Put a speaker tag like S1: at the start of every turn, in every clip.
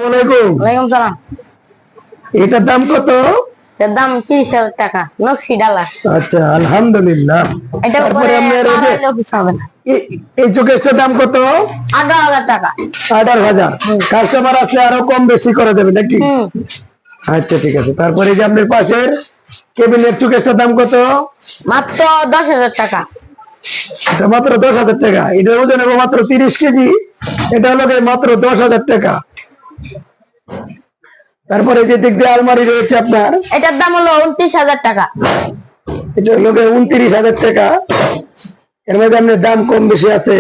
S1: ওয়ালাইকুম সালাম।
S2: এটার দাম কত?
S1: এর দাম 30,000 টাকা, নকশি ডালা।
S2: আচ্ছা, আলহামদুলিল্লাহ।
S1: এটা
S2: তারপরে আপনার এই চোকেসটার দাম কত?
S1: 18,000 টাকা।
S2: 18,000। কাস্টমার আসলে আরো কম বেশি করে দেবে নাকি? আচ্ছা, ঠিক আছে। তারপরে এই যে আপনার পাশের কেবিনের চোকেসটার দাম কত?
S1: মাত্র 10,000 টাকা।
S2: এটা মাত্র 10,000 টাকা। এটার ওজন হবে মাত্র 30 কেজি। এটা হলো মাত্র 10,000 টাকা। তারপরে যে দিক দিয়ে আলমারি রয়েছে আপনার,
S1: এটার দাম হলো 29,000 টাকা।
S2: এটা হলো 29,000 টাকা। এর মধ্যে আপনার দাম কম বেশি আছে।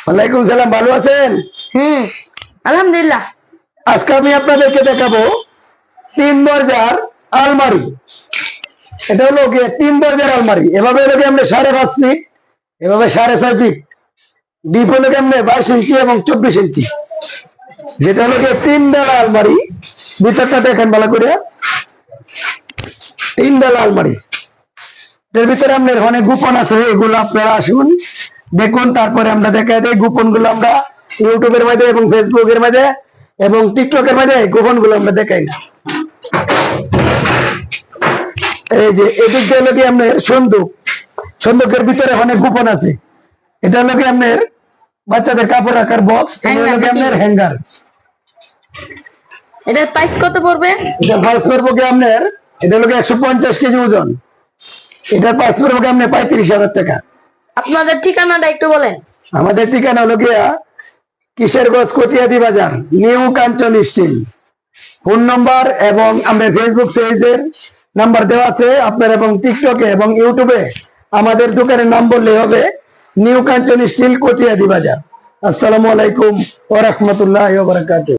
S2: ওয়ালাইকুম সালাম। ভালো আছেন?
S1: আলহামদুলিল্লাহ।
S2: আজকে আমি আপনাদেরকে দেখাবো 3 দরজার আলমারি। এটা হলো 3 দরজার আলমারি। এভাবে হলো আমরা 5.5 ফিট, এভাবে 6.5 ফিট, ডিপ হলো আমরা 22 ইঞ্চি এবং 24 ইঞ্চি। যেটা হলো 3 ডালা আলমারি। ভিতরটা দেখেন ভালো করে, 3 ডালা আলমারি। এর ভিতরে আপনার অনেক গোপন আছে, এগুলো আপনারা আসুন দেখুন। তারপরে আমরা দেখাই দেয় গোপন গুলো আমরা ইউটিউবের মধ্যে এবং ফেসবুকের মধ্যে এবং টিকটকের মধ্যে গোপন গুলো আমরা দেখাই না। এই যে এদিক দিয়ে হলো আপনার সন্দুক। সন্দুকের ভিতরে অনেক গোপন আছে। এটা হলো আপনার বাচ্চাদের কাপড় রাখার বক্স, আপনার হ্যাঙ্গার।
S1: এটার প্রাইস কত পড়বে?
S2: এটা প্রাইস পড়বে আপনার, এটা হলো 150 কেজি ওজন। এটার প্রাইস পড়বে আপনার 35,000 টাকা।
S1: আপনাদের ঠিকানাটা একটু বলেন।
S2: আমাদের ঠিকানা হলো কিশোরগঞ্জ কটিয়াদি বাজার, নিউ কাঞ্চন স্টিল। ফোন নম্বর এবং আমরা ফেসবুক পেজের নাম্বার দেওয়া আছে আপনার, এবং টিকটকে এবং ইউটিউবে আমাদের দোকানের নাম বললে হবে, নিউ কাঞ্চন স্টিল কটিয়াদি বাজার। আসসালামু আলাইকুম ওয়া রাহমাতুল্লাহি ওয়া বারাকাতুহু।